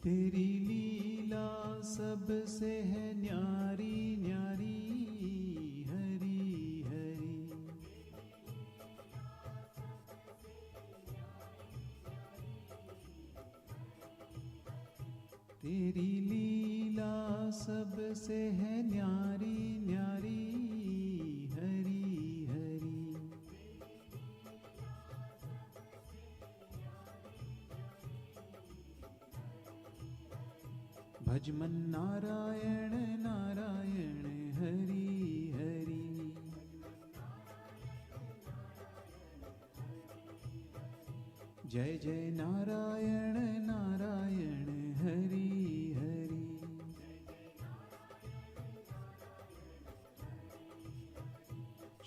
तेरी लीला सबसे है न्यारी न्यारी, हरी हरी। तेरी लीला सबसे है न्यारी न्यारी, हरी हरी। भजमन नारायण नारायण, हरि हरि। जय जय Narayan Narayan, Hari Hari.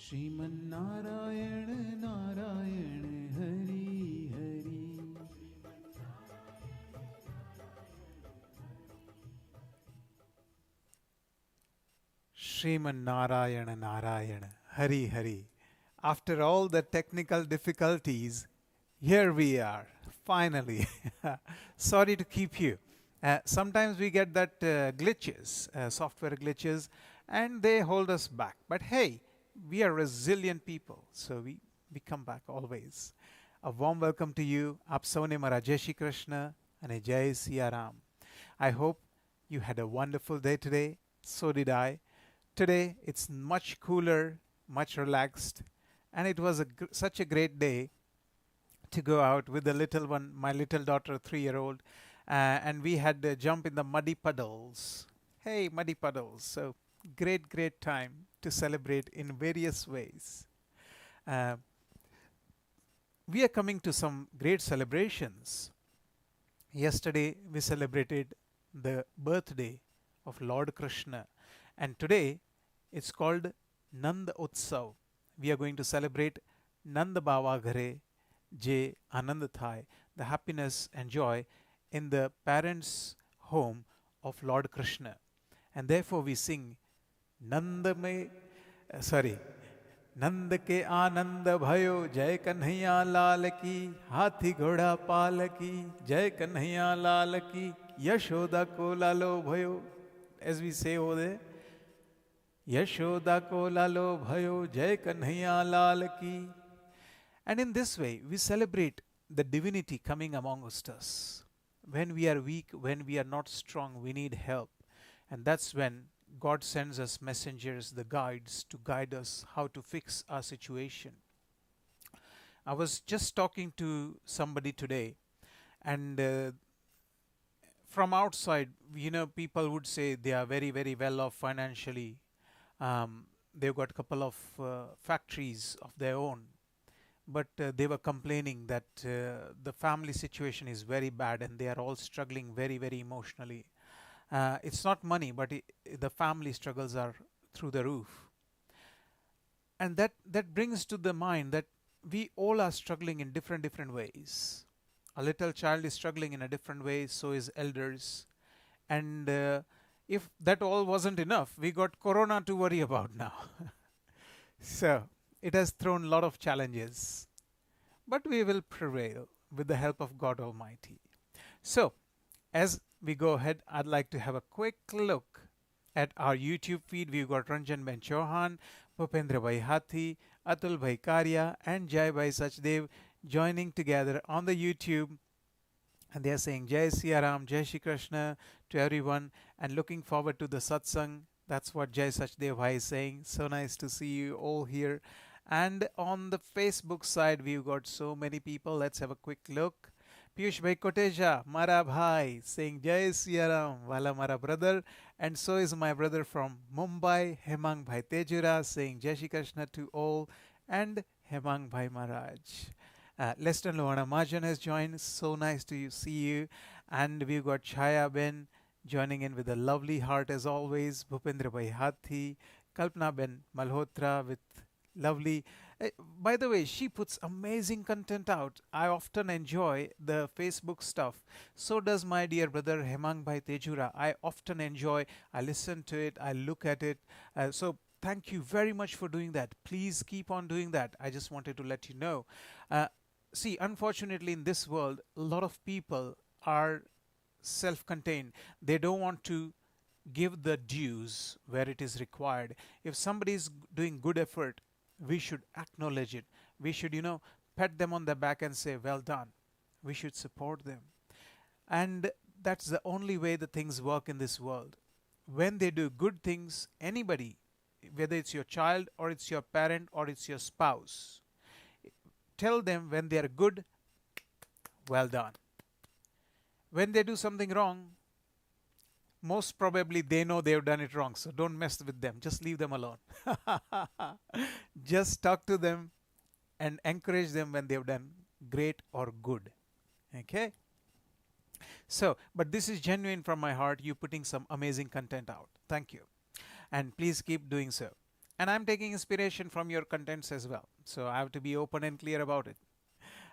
Shriman Narayan Narayan, Hari Hari. Shriman Narayana Narayana, Hari Hari. After all the technical difficulties, here we are, finally. Sorry to keep you. Sometimes we get that glitches, software glitches, and they hold us back. But hey, we are resilient people, so we come back always. A warm welcome to you. Aap saune mara Jai Shri Krishna and Jai Siya Ram. I hope you had a wonderful day today. So did I. Today it's much cooler, much relaxed, and it was such a great day to go out with the little one, my little daughter, 3-year-old, and we had a jump in the muddy puddles. Hey, muddy puddles! So great, great time to celebrate in various ways. Uh, we are coming to some great celebrations. Yesterday we celebrated the birthday of Lord Krishna, and today it's called Nand Utsav. We are going to celebrate Nand Baba Ghare Je Anand Thai, the happiness and joy in the parents' home of Lord Krishna. And therefore we sing Nand me, sorry, नंद के आनंद भयो जय कन्हैया लाल की, हाथी घोड़ा पाल की जय कन्हैया लाल की, यशोदा को लालो भयो, as we say over there, Yashoda को लालो भयो जय कन्हैया लाल की. And in this way we celebrate the divinity coming amongst us. When we are weak, when we are not strong, we need help, and that's when God sends us messengers, the guides, to guide us how to fix our situation. I was just talking to somebody today, and from outside, people would say they are very, very well off financially. They've got a couple of factories of their own, but they were complaining that the family situation is very bad and they are all struggling very, very emotionally. It's not money, but the family struggles are through the roof. And that brings to the mind that we all are struggling in different ways. A little child is struggling in a different way, so is elders. And if that all wasn't enough, we got Corona to worry about now. So it has thrown a lot of challenges. But we will prevail with the help of God Almighty. So, as we go ahead, I'd like to have a quick look at our YouTube feed. We've got Ranjan Ben Chauhan, Bhupendra Bhai Hathi, Atul Bhai Karya, and Jai Bhai Sachdev joining together on the YouTube. And they are saying Jai Siya Ram, Jai Shri Krishna to everyone, and looking forward to the satsang. That's what Jai Sachdev Bhai is saying. So nice to see you all here. And on the Facebook side, we've got so many people. Let's have a quick look. Piyush Bhai Koteja, Mara Bhai, saying Jai Siya Ram, Wala Mara brother. And so is my brother from Mumbai, ShreeHemangBhai Tejura, saying Jai Shri Krishna to all, and ShreeHemangBhai Maharaj. Leston Luana Majan has joined. So nice to see you. And we've got Chaya Ben joining in with a lovely heart as always. Bhupendra Bhai Hathi, Kalpana Ben Malhotra with lovely. By the way, she puts amazing content out. I often enjoy the Facebook stuff. So does my dear brother ShreeHemangBhai Tejura. I often enjoy. I listen to it. I look at it. So thank you very much for doing that. Please keep on doing that. I just wanted to let you know. See, unfortunately, in this world, a lot of people are self-contained. They don't want to give the dues where it is required. If somebody is doing good effort, we should acknowledge it. We should, pat them on the back and say, well done. We should support them. And that's the only way the things work in this world. When they do good things, anybody, whether it's your child or it's your parent or it's your spouse, tell them when they are good, well done. When they do something wrong, most probably they know they've done it wrong, so don't mess with them. Just leave them alone. Just talk to them and encourage them when they've done great or good. Okay? So, but this is genuine from my heart. You putting some amazing content out. Thank you. And please keep doing so. And I'm taking inspiration from your contents as well. So I have to be open and clear about it.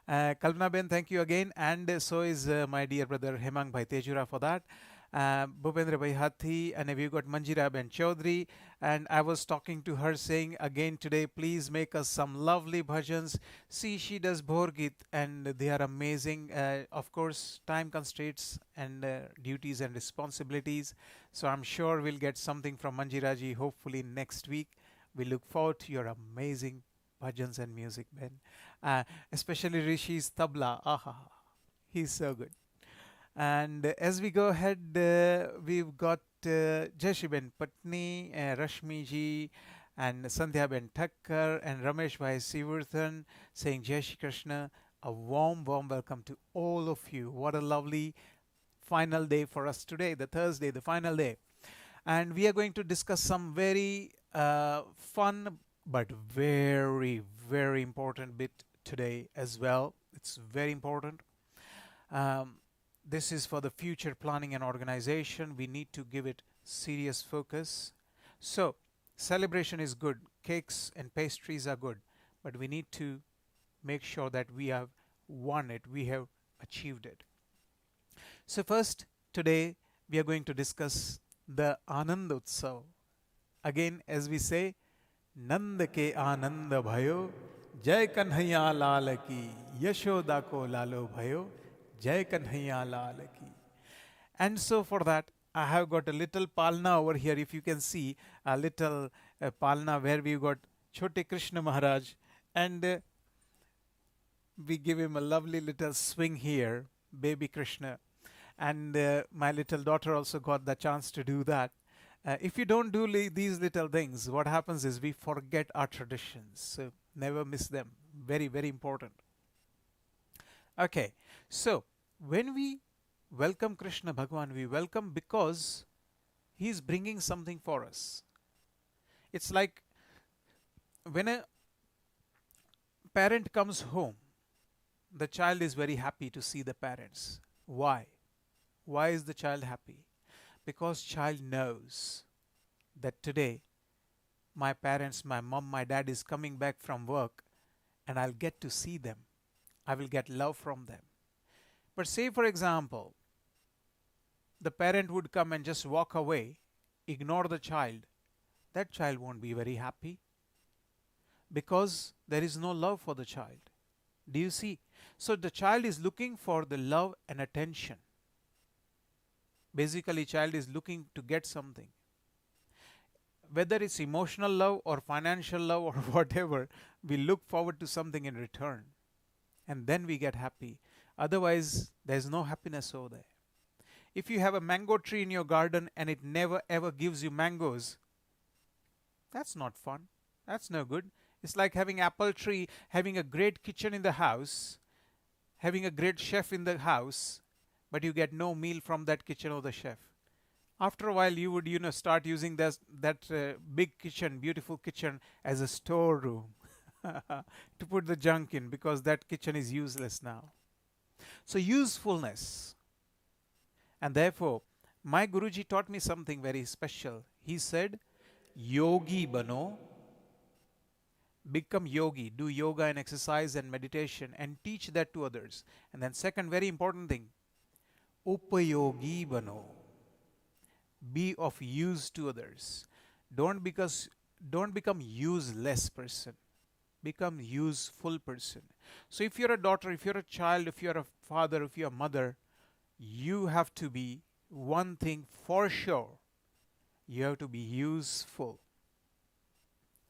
Kalpana Ben, thank you again. And so is my dear brother ShreeHemangBhai Tejura for that. Bhupendra Bhai Hathi, and we've got Manjira Ben Chaudhary, and I was talking to her saying again today, please make us some lovely bhajans. See, she does Bhorgit and they are amazing. Of course, time constraints and duties and responsibilities. So I'm sure we'll get something from Manjira ji hopefully next week. We look forward to your amazing bhajans and music, Ben. Especially Rishi's tabla. Aha, he's so good. And as we go ahead, we've got Jashi Ben Patni, Rashmi ji, and Sandhya Ben Thakkar, and Ramesh Bhai Sivurthan saying Jai Shri Krishna. A warm welcome to all of you. What a lovely final day for us today, the Thursday, the final day. And we are going to discuss some very fun but very, very important bit today as well. It's very important. This is for the future planning and organization. We need to give it serious focus. So, celebration is good. Cakes and pastries are good. But we need to make sure that we have won it. We have achieved it. So first, today, we are going to discuss the Anand Utsav. Again, as we say, Nand ke Anand bhayo, Jai Kanhaiya Lal ki, Yashoda ko lalo bhayo, Jai Kanhaiya Lal ki. And so for that, I have got a little palna over here. If you can see a little palna where we've got Chote Krishna Maharaj, and we give him a lovely little swing here, baby Krishna. And my little daughter also got the chance to do that. If you don't do these little things, what happens is we forget our traditions. So never miss them. Very, very important. Okay, so when we welcome Krishna Bhagwan, we welcome because he is bringing something for us. It's like when a parent comes home, the child is very happy to see the parents. Why? Why is the child happy? Because child knows that today my parents, my mom, my dad is coming back from work and I'll get to see them. I will get love from them. But say, for example, the parent would come and just walk away, ignore the child. That child won't be very happy because there is no love for the child. Do you see? So the child is looking for the love and attention. Basically, child is looking to get something. Whether it's emotional love or financial love or whatever, we look forward to something in return. And then we get happy. Otherwise, there's no happiness over there. If you have a mango tree in your garden and it never ever gives you mangoes, that's not fun. That's no good. It's like having apple tree, having a great kitchen in the house, having a great chef in the house, but you get no meal from that kitchen or the chef. After a while, you would, start using that big kitchen, beautiful kitchen, as a storeroom to put the junk in because that kitchen is useless now. So usefulness. And therefore, my Guruji taught me something very special. He said, Yogi bano, become yogi, do yoga and exercise and meditation and teach that to others. And then second very important thing, upayogi bano, be of use to others. Don't become useless person. Become useful person. So if you're a daughter, if you're a child, if you're a father, if you're a mother, you have to be one thing for sure. You have to be useful.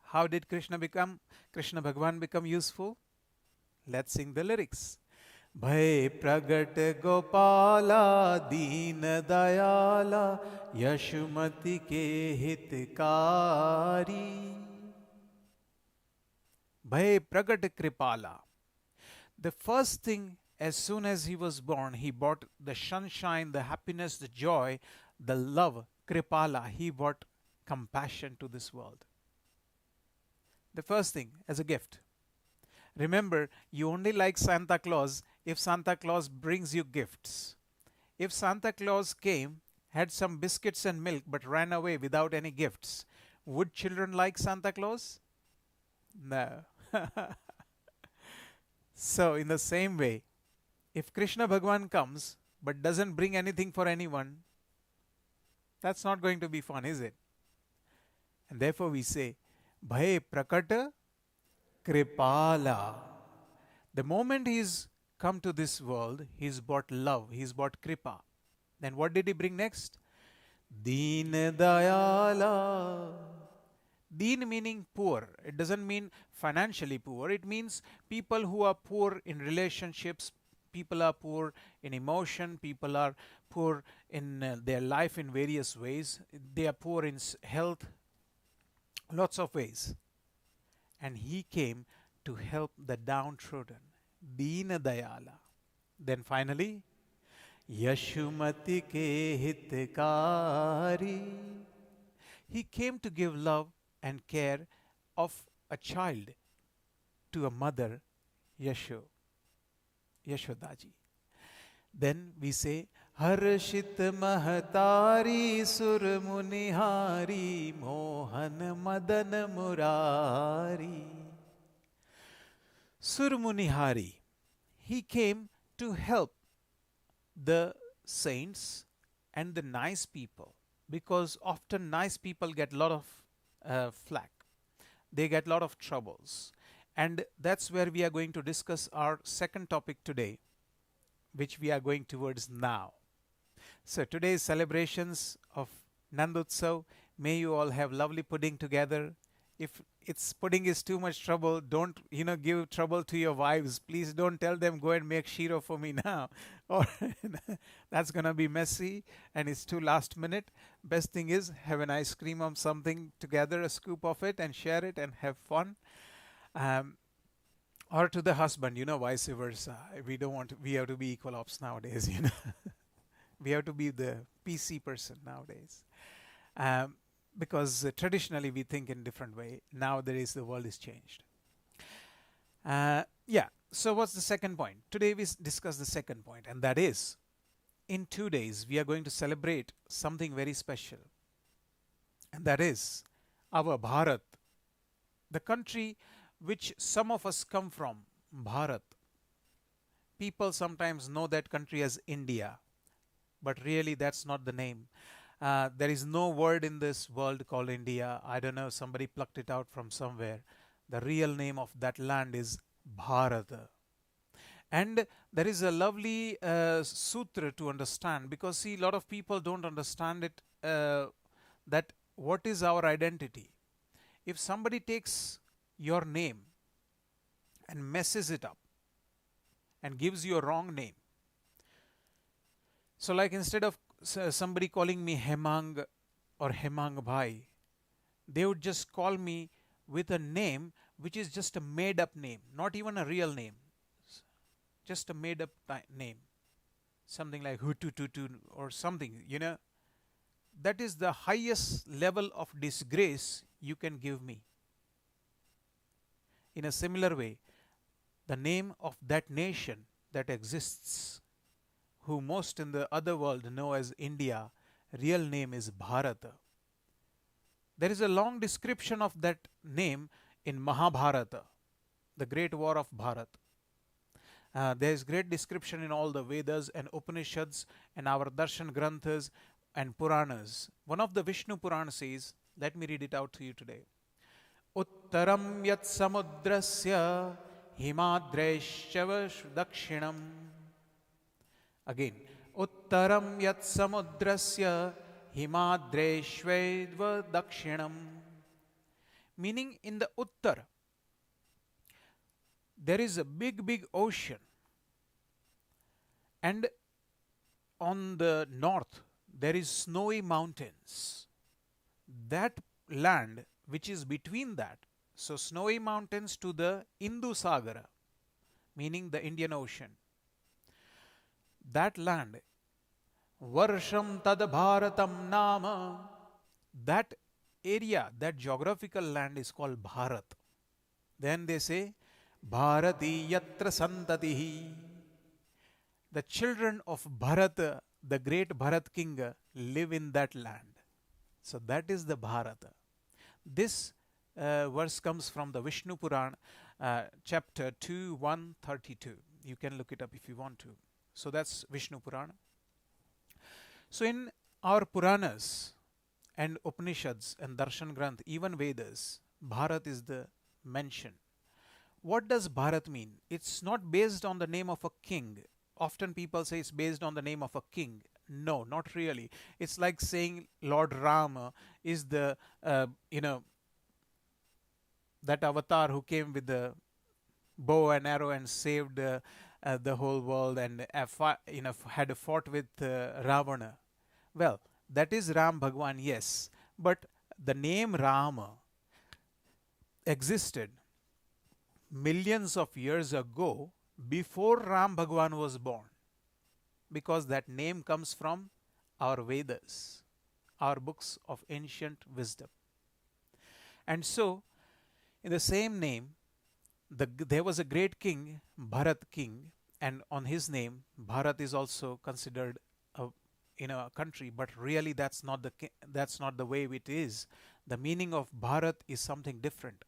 How did Krishna Bhagwan become useful? Let's sing the lyrics. भय प्रगट गोपाला दीन दयाला यशुमति के हितकारी भय प्रगट कृपाला. The first thing, as soon as he was born, he brought the sunshine, the happiness, the joy, the love, kripala. He brought compassion to this world. The first thing, as a gift. Remember, you only like Santa Claus if Santa Claus brings you gifts. If Santa Claus came, had some biscuits and milk, but ran away without any gifts, would children like Santa Claus? No. So, in the same way, if Krishna Bhagwan comes but doesn't bring anything for anyone, that's not going to be fun, is it? And therefore we say, Bhai Prakata Kripala. The moment he's come to this world, he's brought love, he's brought kripa. Then what did he bring next? Deen Dayala. Deen meaning poor. It doesn't mean financially poor. It means people who are poor in relationships, people are poor in emotion, people are poor in their life in various ways. They are poor in health, lots of ways. And he came to help the downtrodden. Deen Dayala. Then finally, Yashumati ke hitkari. He came to give love and care of a child to a mother, Yashodaji. Then we say, Harshit Mahatari Sur Munihari Mohan Madan Murari. Sur Munihari. He came to help the saints and the nice people, because often nice people get a lot of flack. They get a lot of troubles. And that's where we are going to discuss our second topic today, which we are going towards now. So today's celebrations of Nandutsav, may you all have lovely pudding together. If pudding is too much trouble, don't give trouble to your wives. Please don't tell them, go and make shiro for me now, or that's gonna be messy and it's too last minute. Best thing is have an ice cream or something together, a scoop of it, and share it and have fun. Or to the husband, vice versa. We have to be equal ops nowadays. We have to be the PC person nowadays. Because traditionally we think in different way. Nowadays the world is changed. So what's the second point? Today we discuss the second point, and that is, in 2 days we are going to celebrate something very special. And that is our Bharat, the country which some of us come from, Bharat. People sometimes know that country as India, but really that's not the name. There is no word in this world called India. I don't know, somebody plucked it out from somewhere. The real name of that land is Bharata. And there is a lovely sutra to understand, because see, a lot of people don't understand it, that what is our identity. If somebody takes your name and messes it up and gives you a wrong name, so like instead of somebody calling me Hemang or HemangBhai, they would just call me with a name which is just a made up name, not even a real name, just a made up name, something like Hutututu or something, that is the highest level of disgrace you can give me. In a similar way, the name of that nation that exists, who most in the other world know as India, real name is Bharata. There is a long description of that name in Mahabharata, the great war of Bharat. There is great description in all the Vedas and Upanishads and our Darshan Granthas and Puranas. One of the Vishnu Purana says, let me read it out to you today. Uttaram yat samudrasya himadreshyava dakshinam. Again, Uttaram yat samudrasya himadreshvedva dakshinam. Meaning in the Uttar, there is a big ocean, and on the north there is snowy mountains. That land which is between that, so snowy mountains to the Hindu Sagara, meaning the Indian Ocean, that land, Varsham Tad Bharatam Nama, that area, that geographical land is called Bharat. Then they say, Bharati Yatra Santatihi. The children of Bharata, the great Bharat king, live in that land. So that is the Bharata. This verse comes from the Vishnu Puran, chapter 2, 132. You can look it up if you want to. So that's Vishnu Purana. So in our Puranas and Upanishads and Darshan Granth, even Vedas, Bharat is the mention. What does Bharat mean? It's not based on the name of a king. Often people say it's based on the name of a king. No, not really. It's like saying Lord Rama is the, that avatar who came with the bow and arrow and saved the whole world and had a fought with Ravana. Well, that is Ram Bhagwan, yes. But the name Rama existed millions of years ago before Ram Bhagwan was born, because that name comes from our Vedas, our books of ancient wisdom. And so, in the same name, there was a great king, Bharat king, and on his name, Bharat is also considered a country, but really that's not the way it is. The meaning of Bharat is something different.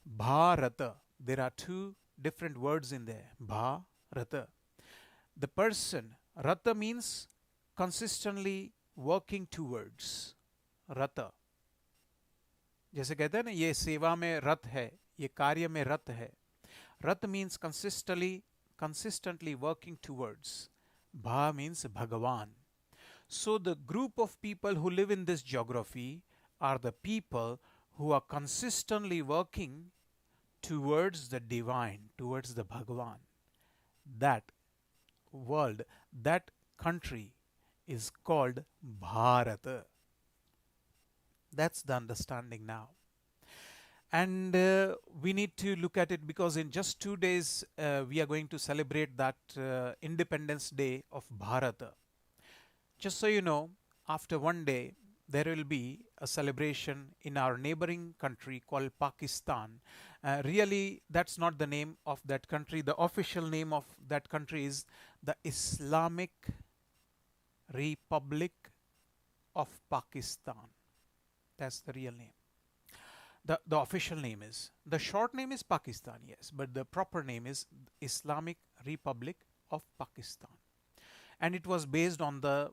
Bharata, there are two different words in there. Bharata. The person, Rata means consistently working towards. Rata. जैसे कहते हैं ना, ये सेवा में रत है, ये कार्य में रत है. Rat means consistently working towards. Bha means Bhagavan. So the group of people who live in this geography are the people who are consistently working towards the divine, towards the Bhagavan. That world, that country is called Bharata. That's the understanding now. And we need to look at it because in just 2 days we are going to celebrate that Independence Day of Bharata. Just so you know, after 1 day there will be a celebration in our neighboring country called Pakistan. Really, that's not the name of that country. The official name of that country is the Islamic Republic of Pakistan. That's the real name. The official name is. The short name is Pakistan, yes, but the proper name is Islamic Republic of Pakistan. And it was based on the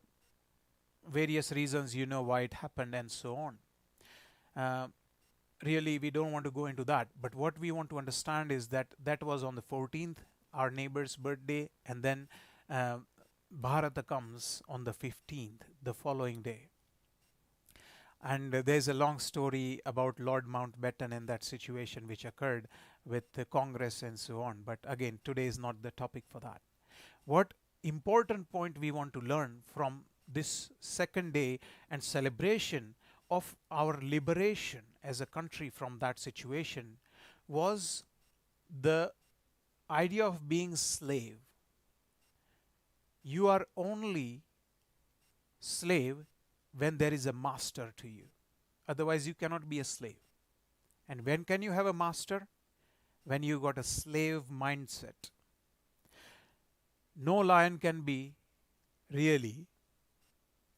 various reasons, you know why it happened and so on. Really, we don't want to go into that, but what we want to understand is that that was on the 14th, our neighbor's birthday, and then Bharata comes on the 15th, the following day. And there's a long story about Lord Mountbatten and that situation which occurred with the Congress and so on. But again, today is not the topic for that. What important point we want to learn from this second day and celebration of our liberation as a country from that situation was the idea of being slave. You are only slave when there is a master to you. Otherwise, you cannot be a slave. And when can you have a master? When you got a slave mindset. No lion can be really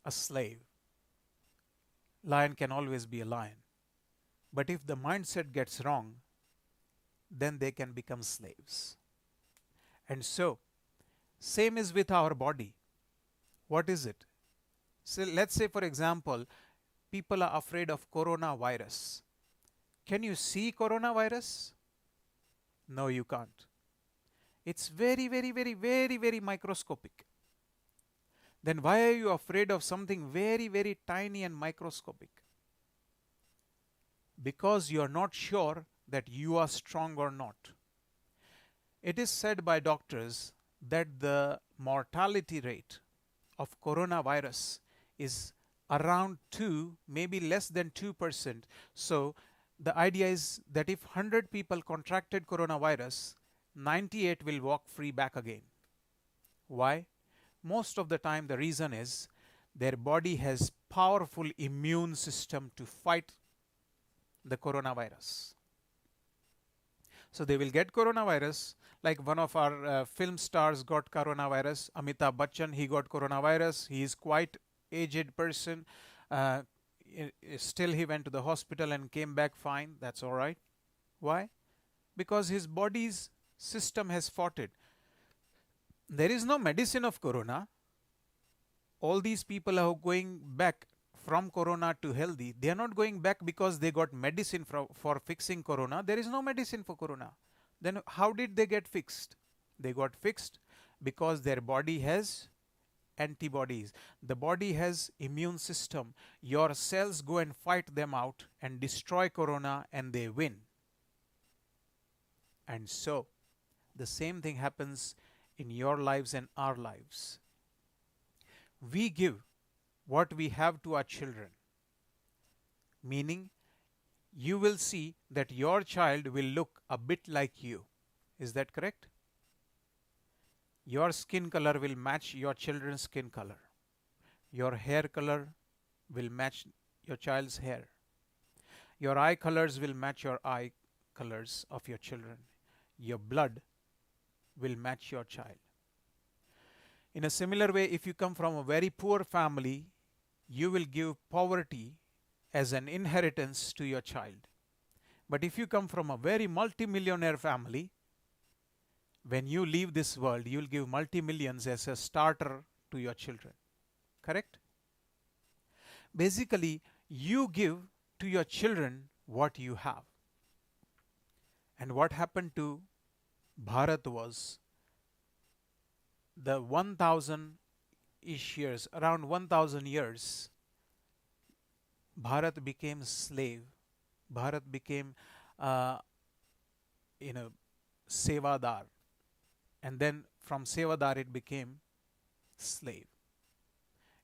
a slave. Lion can always be a lion. But if the mindset gets wrong, then they can become slaves. And so, same is with our body. What is it? So let's say, for example, people are afraid of coronavirus. Can you see coronavirus? No, you can't. It's very, very, very, very, very microscopic. then why are you afraid of something very, very tiny and microscopic? Because you are not sure that you are strong or not. It is said by doctors that the mortality rate of coronavirus is around 2, maybe less than 2%. So the idea is that if 100 people contracted coronavirus, 98 will walk free back again. Why? Most of the time the reason is their body has powerful immune system to fight the coronavirus. So they will get coronavirus, like one of our film stars got coronavirus, Amitabh Bachchan, he got coronavirus. He is quite aged person. Uh, Still he went to the hospital and came back fine. That's all right. Why? Because his body's system has fought it. There is no medicine of corona. All these people are going back from corona to healthy. They are not going back because they got medicine for fixing corona. There is no medicine for corona. Then how did they get fixed? They got fixed because their body has antibodies. The body has immune system. Your cells go and fight them out and destroy corona and they win. And so the same thing happens in your lives and our lives. We give what we have to our children, meaning you will see that your child will look a bit like you. Is that correct? Your skin color will match your children's skin color. Your hair color will match your child's hair. Your eye colors will match your eye colors of your children. Your blood will match your child. In a similar way, if you come from a very poor family, you will give poverty as an inheritance to your child. But if you come from a very multi-millionaire family, when you leave this world, you will give multi-millions as a starter to your children. Correct? Basically, you give to your children what you have. And what happened to Bharat was the 1,000-ish years, around 1,000 years, Bharat became slave. Bharat became, sevadar. And then from sevadar it became slave.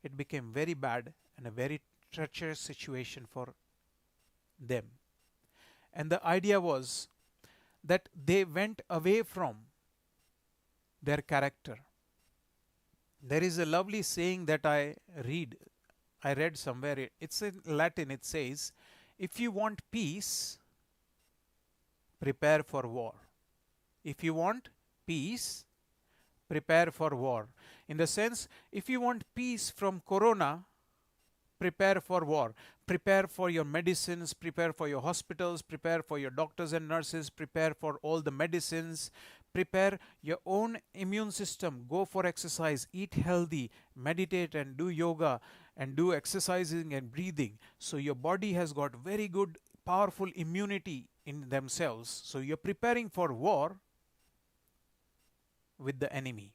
It became very bad and a very treacherous situation for them. And the idea was that they went away from their character. There is a lovely saying that I read somewhere. It's in Latin. It says, if you want peace, prepare for war. If you want peace, prepare for war. In the sense, if you want peace from corona, prepare for war. Prepare for your medicines, prepare for your hospitals, prepare for your doctors and nurses, prepare for all the medicines, prepare your own immune system, go for exercise, eat healthy, meditate and do yoga and do exercising and breathing. So your body has got very good, powerful immunity in themselves. So you're preparing for war with the enemy.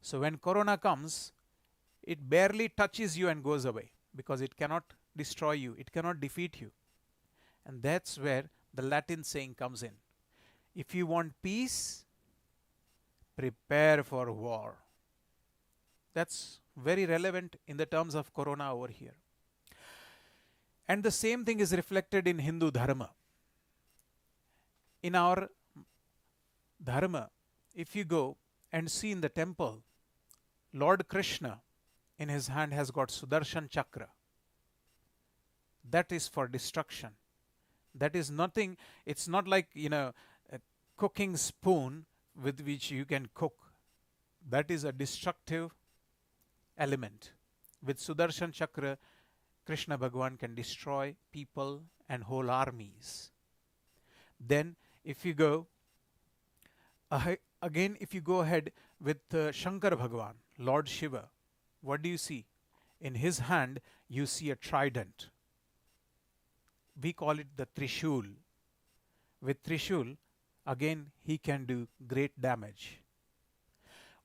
So when corona comes, it barely touches you and goes away because it cannot destroy you, it cannot defeat you. And that's where the Latin saying comes in. If you want peace, prepare for war. That's very relevant in the terms of corona over here. And the same thing is reflected in Hindu Dharma. In our Dharma, if you go and see in the temple, Lord Krishna in his hand has got Sudarshan Chakra. That is for destruction. That is nothing, it's not like, a cooking spoon with which you can cook. That is a destructive element. With Sudarshan Chakra, Krishna Bhagwan can destroy people and whole armies. Then if you go again, if you go ahead with Shankar Bhagwan, Lord Shiva, what do you see? In his hand, you see a trident. We call it the Trishul. With Trishul, again, he can do great damage.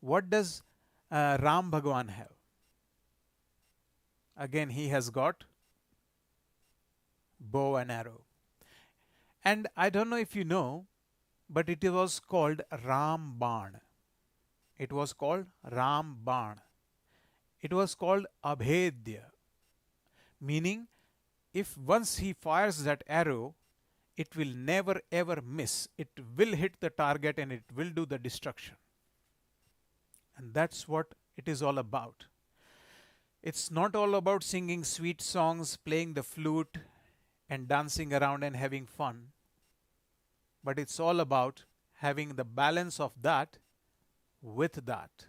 What does Ram Bhagwan have? Again, he has got bow and arrow. And I don't know if you know, but it was called Ramban. It was called Ramban. It was called Abhedya, meaning if once he fires that arrow, it will never ever miss. It will hit the target and it will do the destruction. And that's what it is all about. It's not all about singing sweet songs, playing the flute, and dancing around and having fun, but it's all about having the balance of that with that.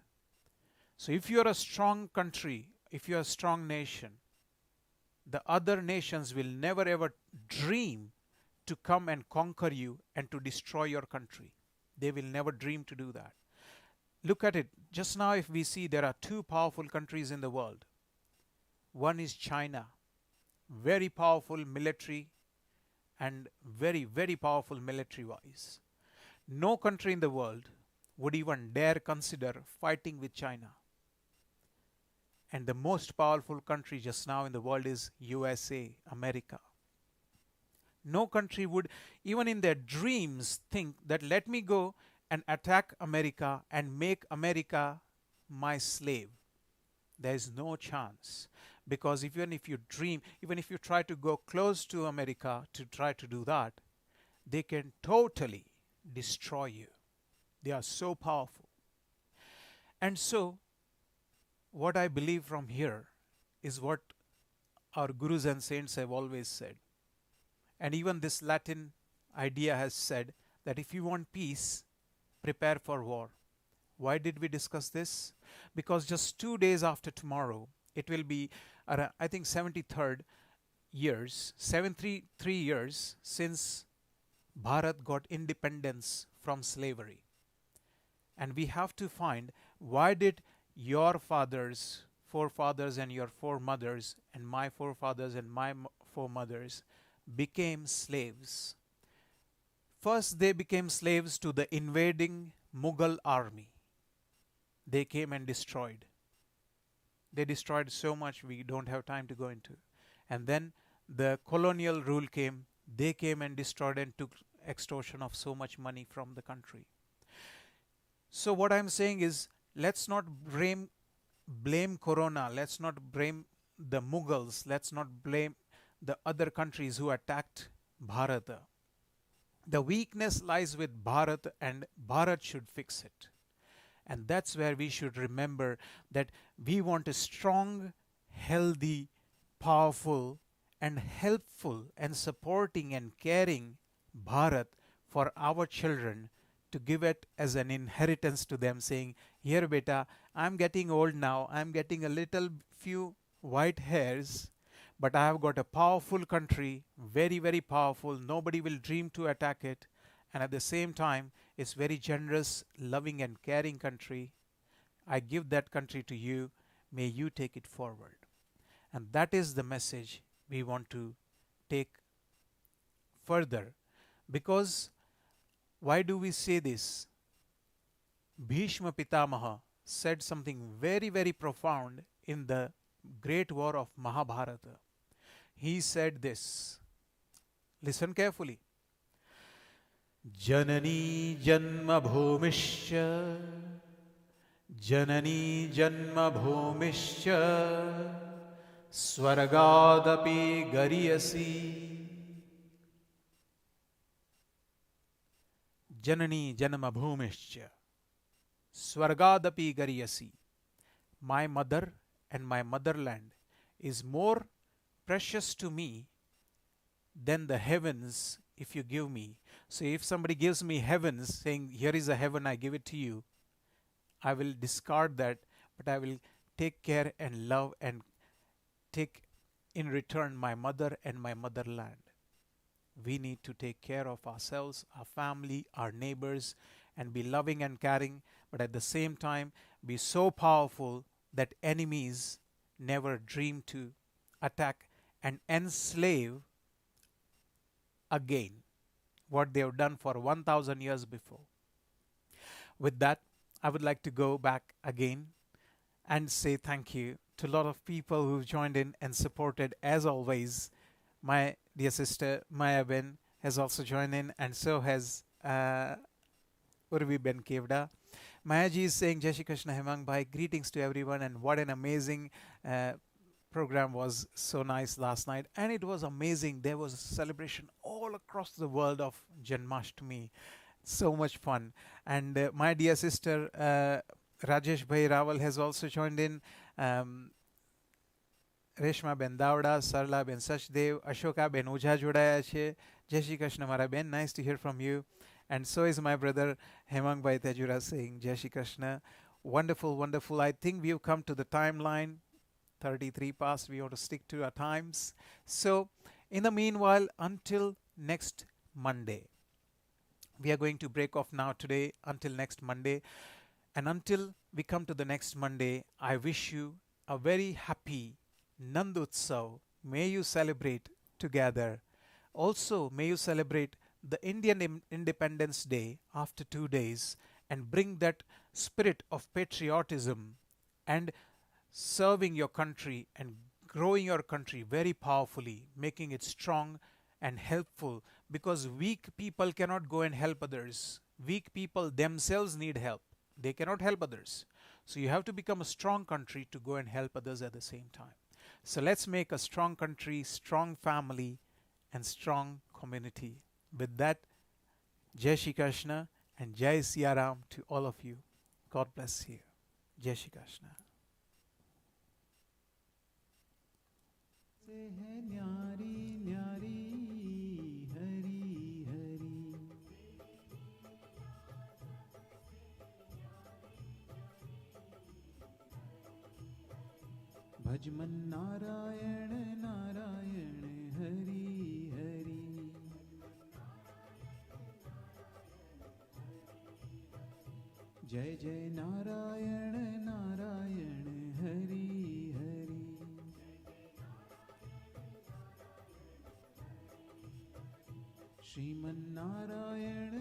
So if you're a strong country, if you're a strong nation, the other nations will never ever dream to come and conquer you and to destroy your country. They will never dream to do that. Look at it. Just now, if we see there are two powerful countries in the world. One is China, very powerful military and very, very powerful military wise. No country in the world would even dare consider fighting with China. And the most powerful country just now in the world is USA, America. No country would, even in their dreams, think that let me go and attack America and make America my slave. There is no chance. Because even if you dream, even if you try to go close to America to try to do that, they can totally destroy you. They are so powerful. And so, what I believe from here is what our gurus and saints have always said. And even this Latin idea has said that if you want peace, prepare for war. Why did we discuss this? Because just 2 days after tomorrow, it will be, I think, 73 years since Bharat got independence from slavery. And we have to find why did your fathers, forefathers and your foremothers and my forefathers and my foremothers became slaves. First, they became slaves to the invading Mughal army. They came and destroyed. They destroyed so much we don't have time to go into. And then the colonial rule came. They came and destroyed and took extortion of so much money from the country. So what I'm saying is, let's not blame Corona. Let's not blame the Mughals. Let's not blame the other countries who attacked Bharat. The weakness lies with Bharat and Bharat should fix it. And that's where we should remember that we want a strong, healthy, powerful, and helpful and supporting and caring Bharat for our children, to give it as an inheritance to them, saying, here beta, I'm getting old now, I'm getting a little few white hairs, but I have got a powerful country, very, very powerful, nobody will dream to attack it, and at the same time, it's very generous, loving and caring country. I give that country to you, may you take it forward. And that is the message we want to take further. Because why do we say this? Bhishma Pitamaha said something very, very profound in the great war of Mahabharata. He said this. Listen carefully. Janani Janma Bhumishya Janani Janma Bhumishya Swargadapi Gariyasi. Janani Janma Bhumishya Swargadapi Gariyasi. My mother and my motherland is more precious to me than the heavens if you give me. So if somebody gives me heavens, saying, here is a heaven, I give it to you, I will discard that, but I will take care and love and take in return my mother and my motherland. We need to take care of ourselves, our family, our neighbors, and be loving and caring, but at the same time be so powerful that enemies never dream to attack and enslave again what they have done for 1,000 years before. With that, I would like to go back again and say thank you to a lot of people who've joined in and supported as always. My dear sister Maya Ben has also joined in, and so has Urvi Ben Kevda. Mayaji is saying, Jai Shri Krishna Hemang Bhai, greetings to everyone, and what an amazing program was so nice last night. And it was amazing. There was a celebration all across the world of Janmashtami. So much fun. And my dear sister Rajesh Bhai Rawal has also joined in. Reshma બેન દાવડા, સરલા બેન સચદેવ, અશોકા બેન ઓઝા જોડાયા છે. જય શ્રી કૃષ્ણ મારા બેન, nice to here from you. And so is my brother Hemangbai Tejura saying Jai Shri Krishna. Wonderful, wonderful. I think we have come to the timeline. 33 past. We ought to stick to our times. So, in the meanwhile, until next Monday, we are going to break off now today until next Monday. And until we come to the next Monday, I wish you a very happy Nandutsav. May you celebrate together. Also, may you celebrate the Indian Independence Day after 2 days and bring that spirit of patriotism and serving your country and growing your country very powerfully, making it strong and helpful, because weak people cannot go and help others. Weak people themselves need help. They cannot help others. So you have to become a strong country to go and help others at the same time. So let's make a strong country, strong family, and strong community. With that, Jai Shri Krishna and Jai Siya Ram to all of you. God bless you. Jai Shri Krishna. से है न्यारी न्यारी हरी हरी, भजमन नारायण नारायण हरि हरि, जय जय नारायण नारायण हरि हरि, श्रीमन नारायण